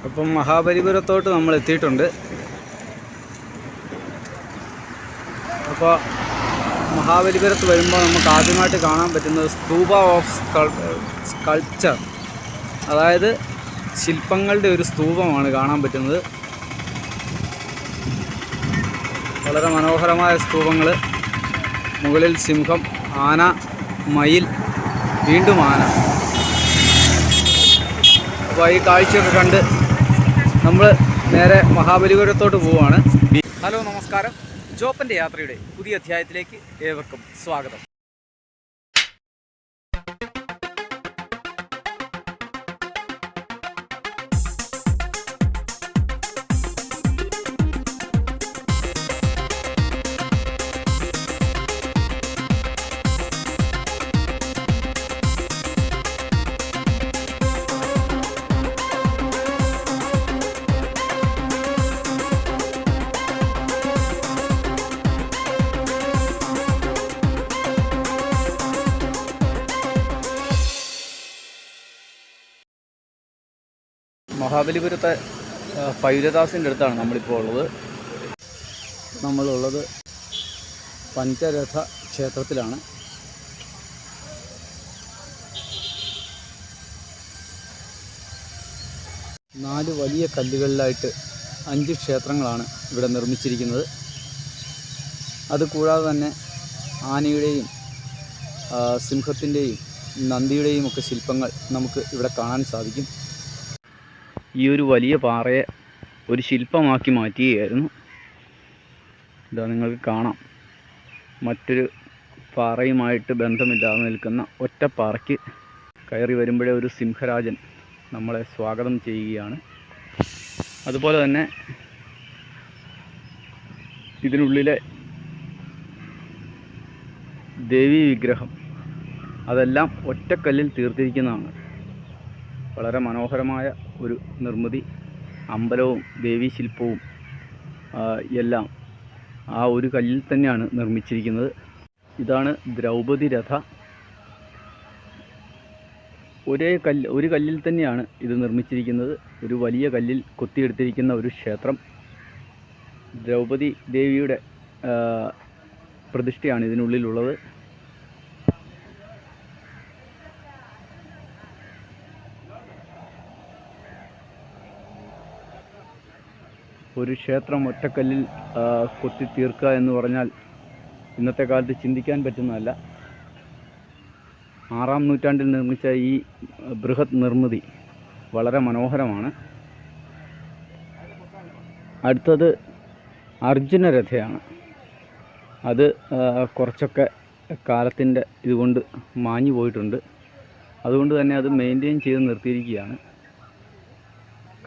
അപ്പം മഹാബലിപുരത്തോട്ട് നമ്മൾ എത്തിയിട്ടുണ്ട്. അപ്പോൾ മഹാബലിപുരത്ത് വരുമ്പോൾ നമുക്ക് ആദ്യമായിട്ട് കാണാൻ പറ്റുന്നത് സ്തൂപ ഓഫ് സ്കൾപ്ചർ, അതായത് ശില്പങ്ങളുടെ ഒരു സ്തൂപമാണ് കാണാൻ പറ്റുന്നത്. വളരെ മനോഹരമായ സ്തൂപങ്ങൾ, മുകളിൽ സിംഹം, ആന, മയിൽ, വീണ്ടും ആന. അപ്പോൾ ഈ കാഴ്ചയൊക്കെ കണ്ട് നമ്മൾ നേരെ മഹാബലിപുരത്തോട്ട് പോവുകയാണ്. ഹലോ, നമസ്കാരം. ജോപ്പൻ്റെ യാത്രയുടെ പുതിയ അധ്യായത്തിലേക്ക് ഏവർക്കും സ്വാഗതം. മഹാബലിപുരത്തെ പൈരദാസിൻ്റെ അടുത്താണ് നമ്മളിപ്പോൾ ഉള്ളത്. നമ്മളുള്ളത് പഞ്ചരഥ ക്ഷേത്രത്തിലാണ്. നാല് വലിയ കല്ലുകളിലായിട്ട് 5 ക്ഷേത്രങ്ങളാണ് ഇവിടെ നിർമ്മിച്ചിരിക്കുന്നത്. അതുകൂടാതെ തന്നെ ആനയുടെയും സിംഹത്തിൻ്റെയും നന്ദിയുടെയും ഒക്കെ ശില്പങ്ങൾ നമുക്ക് ഇവിടെ കാണാൻ സാധിക്കും. ഈ ഒരു വലിയ പാറയെ ഒരു ശില്പമാക്കി മാറ്റുകയായിരുന്നു. ഇതാ നിങ്ങൾക്ക് കാണാം, മറ്റൊരു പാറയുമായിട്ട് ബന്ധമില്ലാതെ നിൽക്കുന്ന ഒറ്റപ്പാറയ്ക്ക് കയറി വരുമ്പോഴേ ഒരു സിംഹരാജൻ നമ്മളെ സ്വാഗതം ചെയ്യുകയാണ്. അതുപോലെ തന്നെ ഇതിനുള്ളിലെ ദേവീ വിഗ്രഹം, അതെല്ലാം ഒറ്റക്കല്ലിൽ തീർത്തിരിക്കുന്നതാണ്. വളരെ മനോഹരമായ ഒരു നിർമ്മിതി. അമ്പലവും ദേവീശില്പവും എല്ലാം ആ ഒരു കല്ലിൽ തന്നെയാണ് നിർമ്മിച്ചിരിക്കുന്നത്. ഇതാണ് ദ്രൗപദി രഥ. ഒരു കല്ലിൽ തന്നെയാണ് ഇത് നിർമ്മിച്ചിരിക്കുന്നത്. ഒരു വലിയ കല്ലിൽ കൊത്തിയെടുത്തിരിക്കുന്ന ഒരു ക്ഷേത്രം. ദ്രൗപദി ദേവിയുടെ പ്രതിഷ്ഠയാണ് ഇതിനുള്ളിലുള്ളത്. ഒരു ക്ഷേത്രം ഒറ്റക്കല്ലിൽ കൊത്തി തീർക്കുക എന്ന് പറഞ്ഞാൽ ഇന്നത്തെ കാലത്ത് ചിന്തിക്കാൻ പറ്റുന്നതല്ല. 6-ാം നൂറ്റാണ്ടിൽ നിർമ്മിച്ച ഈ ബൃഹത് നിർമ്മിതി വളരെ മനോഹരമാണ്. അടുത്തത് അർജുനരഥയാണ്. അത് കുറച്ചൊക്കെ കാലത്തിൻ്റെ ഇതുകൊണ്ട് മാഞ്ഞു പോയിട്ടുണ്ട്. അതുകൊണ്ട് തന്നെ അത് മെയിൻറ്റെയിൻ ചെയ്ത് നിർത്തിയിരിക്കുകയാണ്.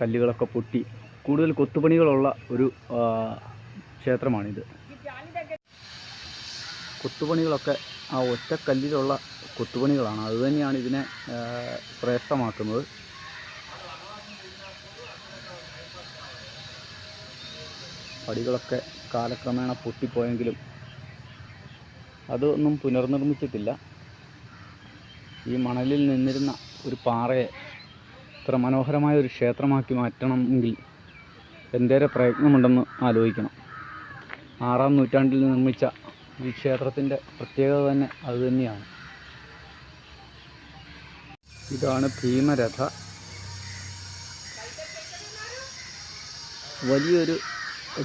കല്ലുകളൊക്കെ പൊട്ടി കൂടുതൽ കൊത്തുപണികളുള്ള ഒരു ക്ഷേത്രമാണിത്. കൊത്തുപണികളൊക്കെ ആ ഒറ്റക്കല്ലിലുള്ള കൊത്തുപണികളാണ്. അതുതന്നെയാണ് ഇതിനെ ശ്രേഷ്ഠമാക്കുന്നത്. പടികളൊക്കെ കാലക്രമേണ പൊട്ടിപ്പോയെങ്കിലും അതൊന്നും പുനർനിർമ്മിച്ചിട്ടില്ല. ഈ മണലിൽ നിന്നിരുന്ന ഒരു പാറയെ ഇത്ര മനോഹരമായ ഒരു ക്ഷേത്രമാക്കി മാറ്റണമെങ്കിൽ എന്തേറെ പ്രയത്നമുണ്ടെന്ന് ആലോചിക്കണം. 6-ാം നൂറ്റാണ്ടിൽ നിർമ്മിച്ച ഈ ക്ഷേത്രത്തിൻ്റെ പ്രത്യേകത തന്നെ അതുതന്നെയാണ്. ഇതാണ് ഭീമരഥ. വലിയൊരു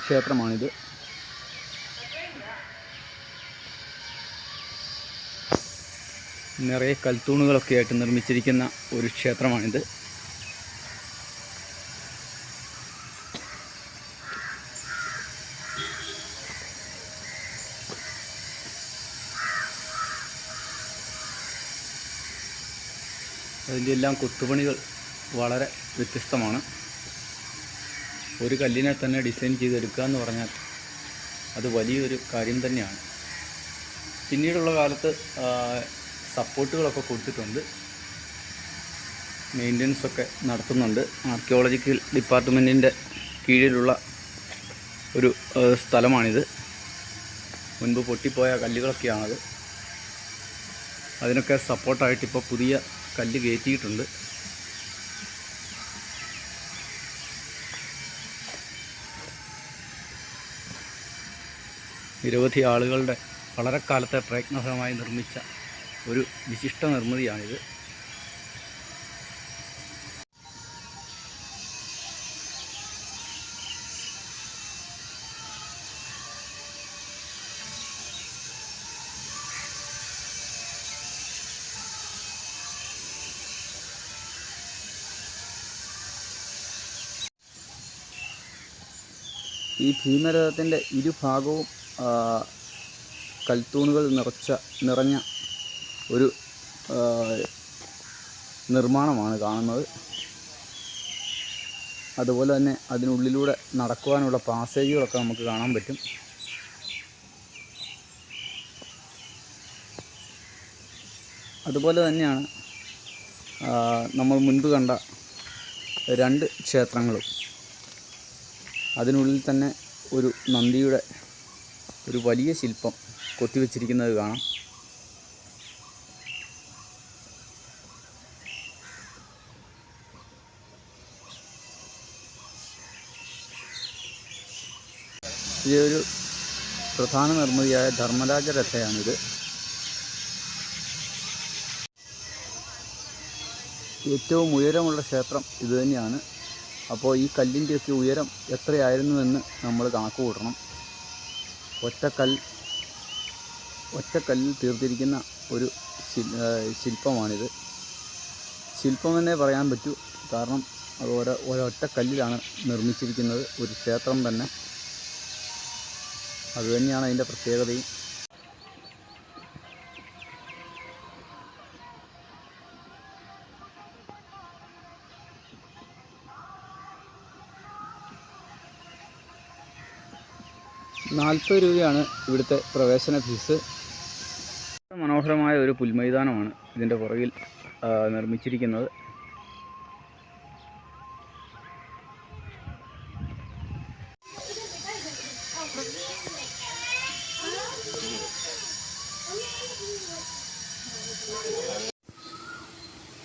ക്ഷേത്രമാണിത്. നിറയെ കൽത്തൂണുകളൊക്കെ ആയിട്ട് നിർമ്മിച്ചിരിക്കുന്ന ഒരു ക്ഷേത്രമാണിത്. അതിൻ്റെ എല്ലാം കൊത്തുപണികൾ വളരെ വ്യത്യസ്തമാണ്. ഒരു കല്ലിനെ തന്നെ ഡിസൈൻ ചെയ്തെടുക്കുക എന്ന് പറഞ്ഞാൽ അത് വലിയൊരു കാര്യം തന്നെയാണ്. പിന്നീടുള്ള കാലത്ത് സപ്പോർട്ടുകളൊക്കെ കൊടുത്തിട്ടുണ്ട്, മെയിൻ്റനൻസൊക്കെ നടത്തുന്നുണ്ട്. ആർക്കിയോളജിക്കൽ ഡിപ്പാർട്ട്മെൻറ്റിൻ്റെ കീഴിലുള്ള ഒരു സ്ഥലമാണിത്. മുൻപ് പൊട്ടിപ്പോയ കല്ലുകളൊക്കെയാണത്. അതിനൊക്കെ സപ്പോർട്ടായിട്ട് ഇപ്പോൾ പുതിയ കല്ല് കയറ്റിയിട്ടുണ്ട്. നിരവധി ആളുകളുടെ വളരെ കാലത്തെ പ്രയത്നഫലമായി നിർമ്മിച്ച ഒരു വിശിഷ്ട നിർമ്മിതിയാണിത്. ഈ ഭീമരഥത്തിൻ്റെ ഇരുഭാഗവും കൽത്തൂണുകൾ നിറഞ്ഞ ഒരു നിർമ്മാണമാണ് കാണുന്നത്. അതുപോലെ തന്നെ അതിനുള്ളിലൂടെ നടക്കുവാനുള്ള പാസേജുകളൊക്കെ നമുക്ക് കാണാൻ പറ്റും. അതുപോലെ തന്നെയാണ് നമ്മൾ മുൻപ് കണ്ട 2 ക്ഷേത്രങ്ങളും. അതിനുള്ളിൽ തന്നെ ഒരു നന്ദിയുടെ ഒരു വലിയ ശില്പം കൊത്തിവെച്ചിരിക്കുന്നത് കാണാം. ഇതൊരു പ്രധാന നിർമ്മിതിയായ ധർമ്മരാജ രഥയാണിത്. ഏറ്റവും ഉയരമുള്ള ക്ഷേത്രം ഇതുതന്നെയാണ്. അപ്പോൾ ഈ കല്ലിൻ്റെയൊക്കെ ഉയരം എത്രയായിരുന്നുവെന്ന് നമ്മൾ കണക്ക് കൂട്ടണം. ഒറ്റക്കല്ലിൽ തീർത്തിരിക്കുന്ന ഒരു ശില്പമാണിത്. ശില്പമെന്നേ പറയാൻ പറ്റൂ. കാരണം അത് ഒരൊറ്റ കല്ലിലാണ് നിർമ്മിച്ചിരിക്കുന്നത്. ഒരു ക്ഷേത്രം തന്നെ. അതുതന്നെയാണ് അതിൻ്റെ പ്രത്യേകതയും. ₹40 ഇവിടുത്തെ പ്രവേശന ഫീസ്. മനോഹരമായ ഒരു പുൽമൈതാനമാണ് ഇതിൻ്റെ പുറകിൽ നിർമ്മിച്ചിരിക്കുന്നത്.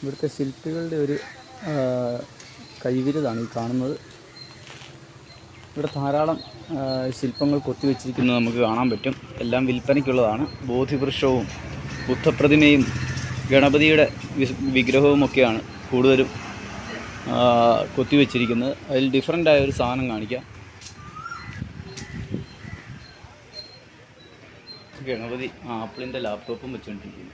ഇവിടുത്തെ ശില്പികളുടെ ഒരു കൈവിരുതാണ് ഈ കാണുന്നത്. ഇവിടെ ധാരാളം ശില്പങ്ങൾ കൊത്തിവെച്ചിരിക്കുന്നത് നമുക്ക് കാണാൻ പറ്റും. എല്ലാം വിൽപ്പനയ്ക്കുള്ളതാണ്. ബോധിവൃക്ഷവും ബുദ്ധപ്രതിമയും ഗണപതിയുടെ വിഗ്രഹവുമൊക്കെയാണ് കൂടുതലും കൊത്തിവെച്ചിരിക്കുന്നത്. അതിൽ ഡിഫറൻ്റായ ഒരു സാധനം കാണിക്കാം. ഗണപതി ആപ്പിളിൻ്റെ ലാപ്ടോപ്പും വെച്ചുകൊണ്ടിരിക്കുന്നു.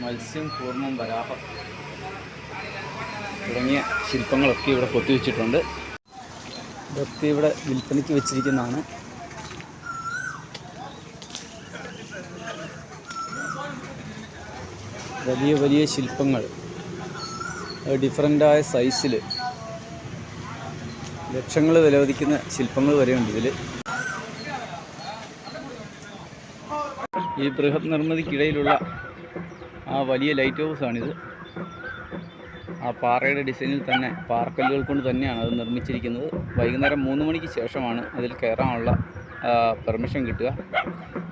മത്സ്യം, കൂർമ്മം, വരാഹം തുടങ്ങിയ ശില്പങ്ങളൊക്കെ ഇവിടെ കൊത്തിവെച്ചിട്ടുണ്ട്. ഇതൊക്കെ ഇവിടെ വിൽപ്പനയ്ക്ക് വെച്ചിരിക്കുന്നതാണ്. വലിയ വലിയ ശില്പങ്ങൾ ഡിഫറൻ്റായ സൈസിൽ ലക്ഷങ്ങൾ വിലമതിക്കുന്ന ശില്പങ്ങൾ വരെയുണ്ട് ഇതിൽ. ഈ ബൃഹത് നിർമ്മിതിക്കിടയിലുള്ള ആ വലിയ ലൈറ്റ് ഹൗസാണിത്. ആ പാറയുടെ ഡിസൈനിൽ തന്നെ പാറക്കല്ലുകൾ കൊണ്ട് തന്നെയാണ് അത് നിർമ്മിച്ചിരിക്കുന്നത്. വൈകുന്നേരം 3 മണിക്ക് ശേഷമാണ് അതിൽ കയറാനുള്ള പെർമിഷൻ കിട്ടുക.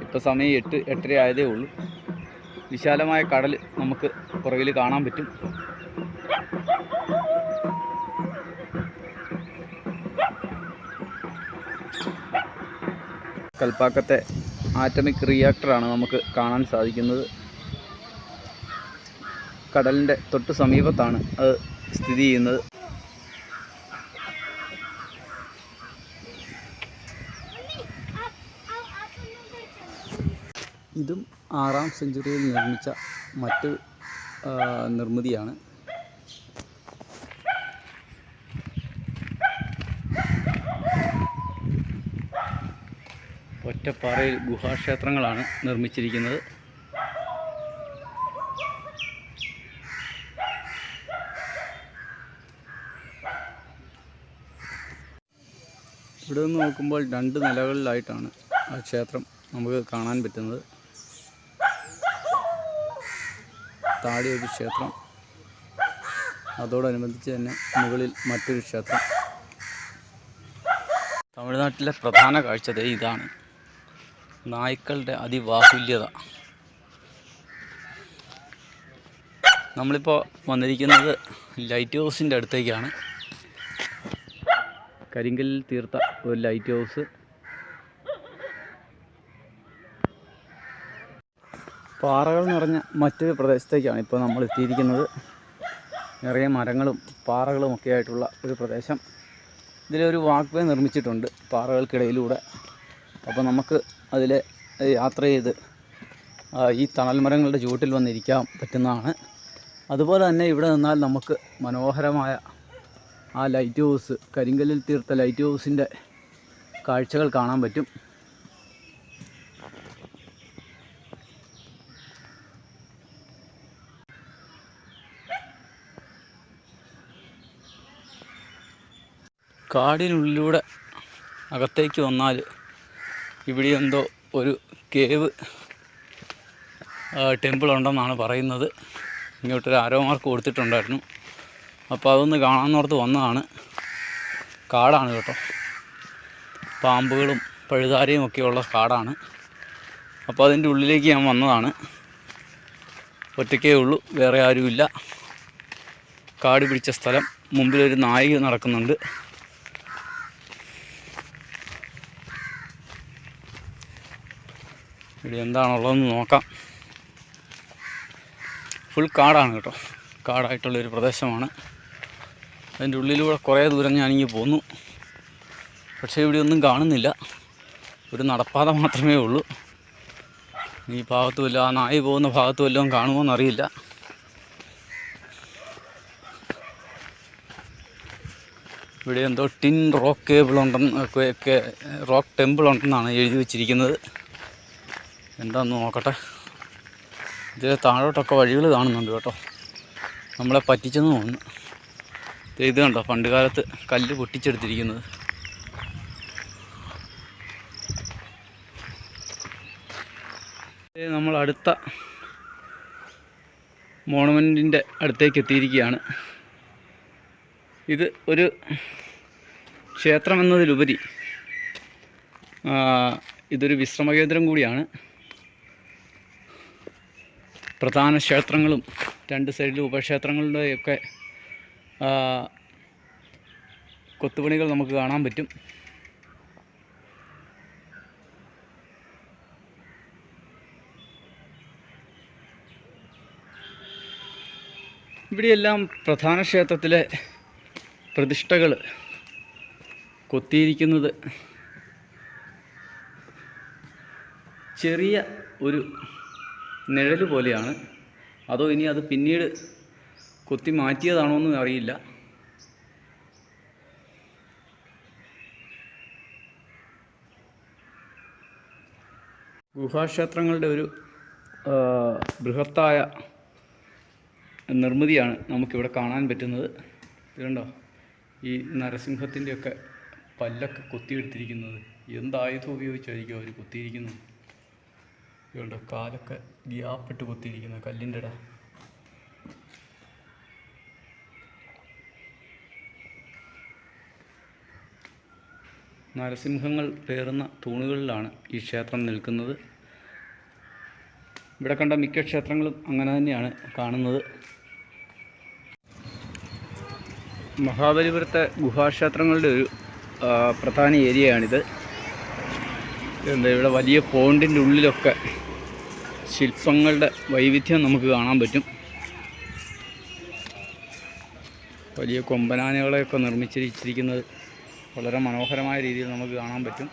ഇപ്പോൾ സമയം 8-8:30 ആയതേ ഉള്ളൂ. വിശാലമായ കടൽ നമുക്ക് പുറകിൽ കാണാൻ പറ്റും. കൽപ്പാക്കത്തെ ആറ്റമിക് റിയാക്ടറാണ് നമുക്ക് കാണാൻ സാധിക്കുന്നത്. കടലിൻ്റെ തൊട്ട് സമീപത്താണ് അത് സ്ഥിതി ചെയ്യുന്നത്. ഇതും 6ാം സെഞ്ചുറിയിൽ നിർമ്മിച്ച മറ്റ് നിർമ്മിതിയാണ്. ഒറ്റപ്പാറയിൽ ഗുഹാക്ഷേത്രങ്ങളാണ് നിർമ്മിച്ചിരിക്കുന്നത്. ഇവിടെ നിന്ന് നോക്കുമ്പോൾ 2 നിലകളിലായിട്ടാണ് ആ ക്ഷേത്രം നമുക്ക് കാണാൻ പറ്റുന്നത്. താഴെ ഒരു ക്ഷേത്രം, അതോടനുബന്ധിച്ച് തന്നെ മുകളിൽ മറ്റൊരു ക്ഷേത്രം. തമിഴ്നാട്ടിലെ പ്രധാന കാഴ്ച ഇതാണ്. നായ്ക്കളുടെ അതിബാഹുല്യത. നമ്മളിപ്പോൾ വന്നിരിക്കുന്നത് ലൈറ്റ് ഹൗസിൻ്റെ അടുത്തേക്കാണ്. കരിങ്കല്ലിൽ തീർത്ത ഒരു ലൈറ്റ് ഹൗസ്. പാറകൾ നിറഞ്ഞ മറ്റൊരു പ്രദേശത്തേക്കാണ് ഇപ്പോൾ നമ്മൾ എത്തിയിരിക്കുന്നത്. നിറയെ മരങ്ങളും പാറകളും ഒക്കെ ആയിട്ടുള്ള ഒരു പ്രദേശം. ഇതിലൊരു വാക്ക് വേ നിർമ്മിച്ചിട്ടുണ്ട് പാറകൾക്കിടയിലൂടെ. അപ്പോൾ നമുക്ക് അതിൽ യാത്ര ചെയ്ത് ഈ തണൽ മരങ്ങളുടെ ചുവട്ടിൽ വന്നിരിക്കാൻ പറ്റുന്നതാണ്. അതുപോലെ തന്നെ ഇവിടെ നിന്നാൽ നമുക്ക് മനോഹരമായ ആ ലൈറ്റ് ഹൗസ്, കരിങ്കല്ലിൽ തീർത്ത ലൈറ്റ് ഹൗസിൻ്റെ കാഴ്ചകൾ കാണാൻ പറ്റും. കാടിനുള്ളിലൂടെ അകത്തേക്ക് വന്നാൽ ഇവിടെ എന്തോ ഒരു കേവ് ടെമ്പിൾ ഉണ്ടെന്നാണ് പറയുന്നത്. ഇങ്ങോട്ടൊരു ആരോ മാർക്ക് കൊടുത്തിട്ടുണ്ടായിരുന്നു. അപ്പോൾ അതൊന്ന് കാണാമെന്നോർത്ത് വന്നതാണ്. കാടാണ് കേട്ടോ, പാമ്പുകളും പഴുതാരയും ഒക്കെയുള്ള കാടാണ്. അപ്പോൾ അതിൻ്റെ ഉള്ളിലേക്ക് ഞാൻ വന്നതാണ്. ഒറ്റയ്ക്കേ ഉള്ളൂ, വേറെ ആരുമില്ല. കാട് പിടിച്ച സ്ഥലം. മുമ്പിലൊരു നായിക നടക്കുന്നുണ്ട്. ഇവിടെ എന്താണുള്ളതെന്ന് നോക്കാം. ഫുൾ കാടാണ് കേട്ടോ, കാടായിട്ടുള്ളൊരു പ്രദേശമാണ്. അതിൻ്റെ ഉള്ളിലൂടെ കുറേ ദൂരം ഞാനിങ്ങ് പോന്നു. പക്ഷേ ഇവിടെ ഒന്നും കാണുന്നില്ല, ഒരു നടപ്പാത മാത്രമേ ഉള്ളൂ. ഈ ഭാഗത്തുമില്ല, ആ നായി പോകുന്ന ഭാഗത്തു വല്ലതും കാണുമോ എന്നറിയില്ല. ഇവിടെ എന്തോ ടിൻ റോക്ക് കേബിൾ ഉണ്ടെന്ന്, റോക്ക് ടെമ്പിൾ ഉണ്ടെന്നാണ് എഴുതി വച്ചിരിക്കുന്നത്. എന്താണെന്ന് നോക്കട്ടെ. ഇതിൽ താഴോട്ടൊക്കെ വഴികൾ കാണുന്നുണ്ട് കേട്ടോ. നമ്മളെ പറ്റിച്ചെന്ന് തോന്നുന്നു. ഇത് കണ്ടോ, പണ്ട് കാലത്ത് കല്ല് പൊട്ടിച്ചെടുത്തിരിക്കുന്നത്. നമ്മൾ അടുത്ത മോണമെൻറ്റിൻ്റെ അടുത്തേക്ക് എത്തിയിരിക്കുകയാണ്. ഇത് ഒരു ക്ഷേത്രമെന്നതിലുപരി ഇതൊരു വിശ്രമകേന്ദ്രം കൂടിയാണ്. പ്രധാന ക്ഷേത്രങ്ങളും രണ്ട് സൈഡിലും ഉപക്ഷേത്രങ്ങളുടെയൊക്കെ കൊത്തുപണികൾ നമുക്ക് കാണാൻ പറ്റും. ഇവിടെയെല്ലാം പ്രധാന ക്ഷേത്രത്തിലെ പ്രതിഷ്ഠകൾ കൊത്തിയിരിക്കുന്നത് ചെറിയ ഒരു നിഴൽ പോലെയാണ്. അതോ ഇനി അത് പിന്നീട് കൊത്തി മാറ്റിയതാണോ എന്നും അറിയില്ല. ഗുഹാക്ഷേത്രങ്ങളുടെ ഒരു ബൃഹത്തായ നിർമ്മിതിയാണ് നമുക്കിവിടെ കാണാൻ പറ്റുന്നത്. ഇതുണ്ടോ, ഈ നരസിംഹത്തിൻ്റെയൊക്കെ പല്ലൊക്കെ കൊത്തിയെടുത്തിരിക്കുന്നത്. എന്തായുധം ഉപയോഗിച്ചായിരിക്കും അവർ കൊത്തിയിരിക്കുന്നത്. ഇതുണ്ടോ, കാലൊക്കെ ഗ്യാപ്പിട്ട് കൊത്തിയിരിക്കുന്നത് കല്ലിൻ്റെ ഇട. നരസിംഹങ്ങൾ പേറുന്ന തൂണുകളിലാണ് ഈ ക്ഷേത്രം നിൽക്കുന്നത്. ഇവിടെ കണ്ട മിക്ക ക്ഷേത്രങ്ങളും അങ്ങനെ തന്നെയാണ് കാണുന്നത്. മഹാബലിപുരത്തെ ഗുഹാക്ഷേത്രങ്ങളുടെ ഒരു പ്രധാന ഏരിയയാണിത്. ഇവിടെ വലിയ പോണ്ടിൻ്റെ ഉള്ളിലൊക്കെ ശില്പങ്ങളുടെ വൈവിധ്യം നമുക്ക് കാണാൻ പറ്റും. വലിയ കൊമ്പനാനകളെയൊക്കെ നിർമ്മിച്ചിരിക്കുന്നത് വളരെ മനോഹരമായ രീതിയിൽ നമുക്ക് കാണാൻ പറ്റും.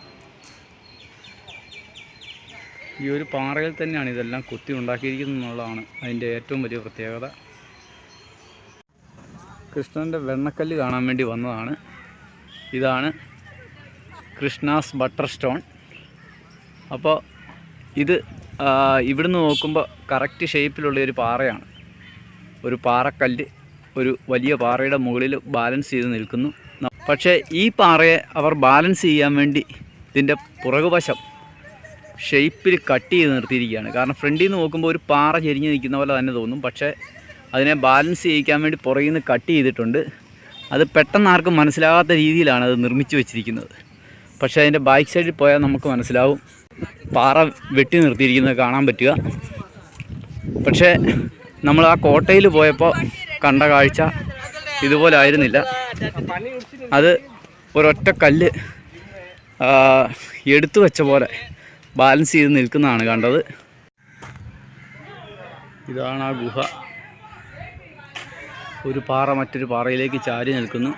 ഈ ഒരു പാറയിൽ തന്നെയാണ് ഇതെല്ലാം കൊത്തി ഉണ്ടാക്കിയിരിക്കുന്നത് എന്നുള്ളതാണ് അതിൻ്റെ ഏറ്റവും വലിയ പ്രത്യേകത. കൃഷ്ണൻ്റെ വെണ്ണക്കല്ല് കാണാൻ വേണ്ടി വന്നതാണ്. ഇതാണ് കൃഷ്ണാസ് ബട്ടർ സ്റ്റോൺ. അപ്പോൾ ഇത് ഇവിടുന്ന് നോക്കുമ്പോൾ കറക്റ്റ് ഷേപ്പിലുള്ള ഒരു പാറയാണ്. ഒരു പാറക്കല്ല് ഒരു വലിയ പാറയുടെ മുകളിൽ ബാലൻസ് ചെയ്ത് നിൽക്കുന്നു. പക്ഷേ ഈ പാറയെ അവർ ബാലൻസ് ചെയ്യാൻ വേണ്ടി ഇതിൻ്റെ പുറകുവശം ഷേപ്പിൽ കട്ട് ചെയ്ത് നിർത്തിയിരിക്കുകയാണ്. കാരണം ഫ്രണ്ടിൽ നിന്ന് നോക്കുമ്പോൾ ഒരു പാറ ചെരിഞ്ഞ് നിൽക്കുന്ന പോലെ തന്നെ തോന്നും. പക്ഷേ അതിനെ ബാലൻസ് ചെയ്യിക്കാൻ വേണ്ടി പുറകിൽ നിന്ന് കട്ട് ചെയ്തിട്ടുണ്ട്. അത് പെട്ടെന്ന് ആർക്കും മനസ്സിലാകാത്ത രീതിയിലാണ് അത് നിർമ്മിച്ച് വെച്ചിരിക്കുന്നത്. പക്ഷേ അതിൻ്റെ ബാക്ക് സൈഡിൽ പോയാൽ നമുക്ക് മനസ്സിലാവും പാറ വെട്ടി നിർത്തിയിരിക്കുന്നത് കാണാൻ പറ്റുക. പക്ഷേ നമ്മൾ ആ കോട്ടയിൽ പോയപ്പോൾ കണ്ട കാഴ്ച ഇതുപോലെ ആയിരുന്നില്ല. അത് ഒരൊറ്റ കല്ല് എടുത്തു വെച്ച പോലെ ബാലൻസ് ചെയ്ത് നിൽക്കുന്നതാണ് കണ്ടത്. ഇതാണ് ആ ഗുഹ. ഒരു പാറ മറ്റൊരു പാറയിലേക്ക് ചാരി നിൽക്കുന്നു.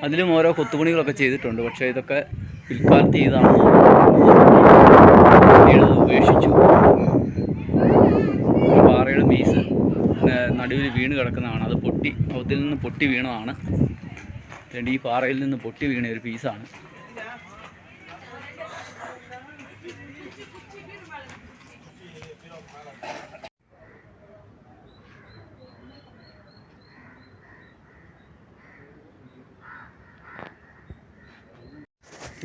അതിലും ഓരോ കൊത്തുപണികളൊക്കെ ചെയ്തിട്ടുണ്ട്. പക്ഷേ ഇതൊക്കെ പിൽക്കാലത്ത് ചെയ്താണെന്ന് ഉപേക്ഷിച്ചു. പാറയുടെ ബേസ് നടുവിൽ വീണ് കിടക്കുന്നതാണ്. അത് അതിൽ നിന്ന് പൊട്ടി വീണതാണ്. ഈ പാറയിൽ നിന്ന് പൊട്ടി വീണ ഒരു പീസാണ്.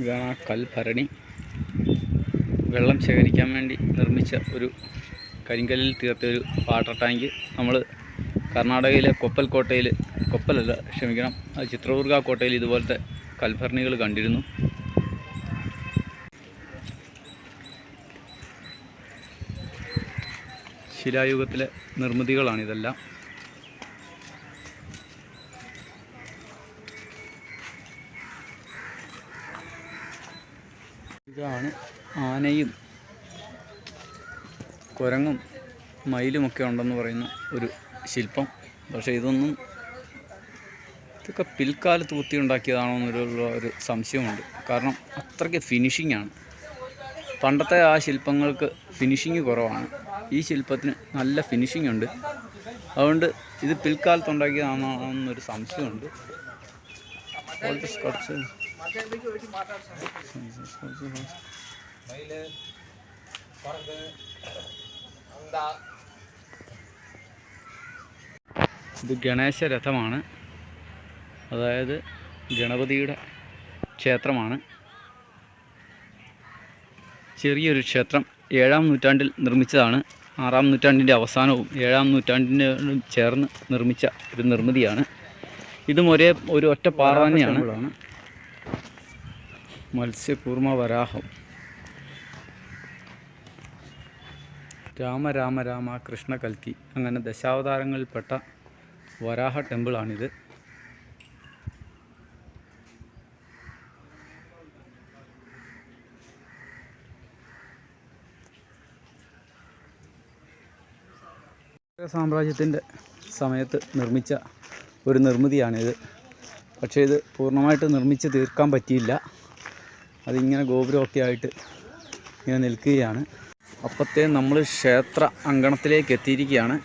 ഇതാണ് ആ കൽഭരണി. വെള്ളം ശേഖരിക്കാൻ വേണ്ടി നിർമ്മിച്ച ഒരു കരിങ്കല്ലിൽ തീർത്ത ഒരു വാട്ടർ ടാങ്ക്. നമ്മൾ കർണാടകയിലെ ചിത്രദുർഗ കോട്ടയിൽ ഇതുപോലത്തെ കൽഭരണികൾ കണ്ടിരുന്നു. ശിലായുഗത്തിലെ നിർമ്മിതികളാണിതെല്ലാം. ഇതാണ് ആനയും കുരങ്ങും മയിലുമൊക്കെ ഉണ്ടെന്ന് പറയുന്ന ഒരു ശില്പം. പക്ഷേ ഇതൊക്കെ പിൽക്കാലത്ത് കുത്തിയുണ്ടാക്കിയതാണോ എന്നുള്ള ഒരു സംശയമുണ്ട്. കാരണം അത്രയ്ക്ക് ഫിനിഷിംഗ് ആണ്. പണ്ടത്തെ ആ ശില്പങ്ങൾക്ക് ഫിനിഷിങ് കുറവാണ്. ഈ ശില്പത്തിന് നല്ല ഫിനിഷിംഗ് ഉണ്ട്. അതുകൊണ്ട് ഇത് പിൽക്കാലത്ത് ഉണ്ടാക്കിയതാണോ എന്നൊരു സംശയമുണ്ട്. ഇത് ഗണേശ രഥമാണ്. അതായത് ഗണപതിയുടെ ക്ഷേത്രമാണ്. ചെറിയൊരു ക്ഷേത്രം 7-ാം നൂറ്റാണ്ടിൽ നിർമ്മിച്ചതാണ്. 6-ാം നൂറ്റാണ്ടിൻ്റെ അവസാനവും 7-ാം നൂറ്റാണ്ടിനും ചേർന്ന് നിർമ്മിച്ച ഒരു നിർമ്മിതിയാണ്. ഇതും ഒരു ഒറ്റ പാറ തന്നെയാണ്. മത്സ്യകൂർമ്മ വരാഹം. രാമ രാമ രാമ കൃഷ്ണ കൽക്കി, അങ്ങനെ ദശാവതാരങ്ങളിൽപ്പെട്ട വരാഹ ടെമ്പിളാണിത്. സാമ്രാജ്യത്തിൻ്റെ സമയത്ത് നിർമ്മിച്ച ഒരു നിർമ്മിതിയാണിത്. പക്ഷേ ഇത് പൂർണ്ണമായിട്ട് നിർമ്മിച്ച് തീർക്കാൻ പറ്റിയില്ല. അതിങ്ങനെ ഗോപുരമൊക്കെ ആയിട്ട് ഇങ്ങനെ നിൽക്കുകയാണ്. അപ്പോഴത്തേ നമ്മൾ ക്ഷേത്ര അങ്കണത്തിലേക്ക് എത്തിയിരിക്കുകയാണ്.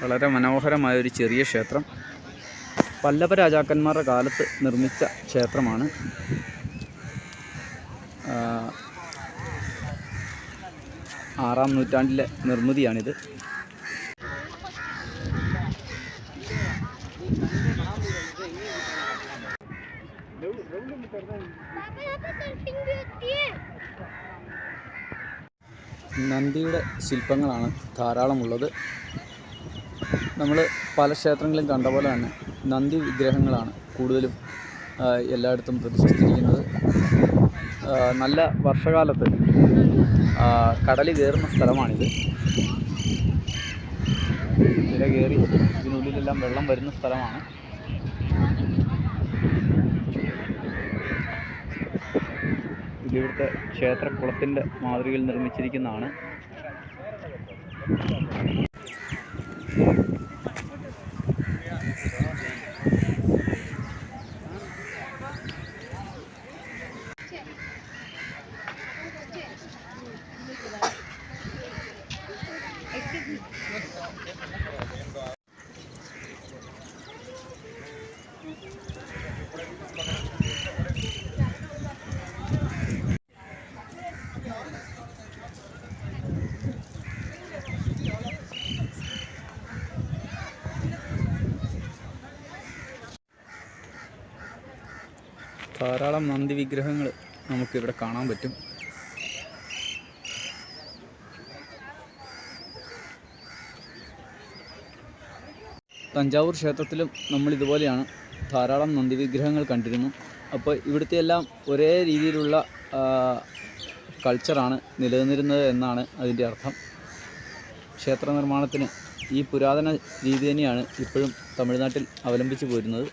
വളരെ മനോഹരമായൊരു ചെറിയ ക്ഷേത്രം. പല്ലവ രാജാക്കന്മാരുടെ കാലത്ത് നിർമ്മിച്ച ക്ഷേത്രമാണ്. 6-ാം നൂറ്റാണ്ടിലെ നിർമ്മിതിയാണിത്. നന്ദിയുടെ ശില്പങ്ങളാണ് ധാരാളമുള്ളത്. നമ്മൾ പല ക്ഷേത്രങ്ങളിലും കണ്ട പോലെ തന്നെ നന്ദി വിഗ്രഹങ്ങളാണ് കൂടുതലും എല്ലായിടത്തും പ്രതിഷ്ഠിച്ചിരിക്കുന്നത്. നല്ല വർഷകാലത്ത് കടൽ കയറുന്ന സ്ഥലമാണിത്. തിര കയറി ഇതിനുള്ളിലെല്ലാം വെള്ളം വരുന്ന സ്ഥലമാണ്. ഇതിവിടുത്തെ ക്ഷേത്രക്കുളത്തിൻ്റെ മാതൃകയിൽ നിർമ്മിച്ചിരിക്കുന്നതാണ്. ധാരാളം നന്ദി വിഗ്രഹങ്ങൾ നമുക്കിവിടെ കാണാൻ പറ്റും. തഞ്ചാവൂർ ക്ഷേത്രത്തിലും നമ്മളിതുപോലെയാണ് ധാരാളം നന്ദി വിഗ്രഹങ്ങൾ കണ്ടിരുന്നു. അപ്പോൾ ഇവിടുത്തെ എല്ലാം ഒരേ രീതിയിലുള്ള കൾച്ചറാണ് നിലനിന്നിരുന്നത് എന്നാണ് അതിൻ്റെ അർത്ഥം. ക്ഷേത്ര നിർമ്മാണത്തിന് ഈ പുരാതന രീതി തന്നെയാണ് ഇപ്പോഴും തമിഴ്നാട്ടിൽ അവലംബിച്ച് പോരുന്നത്.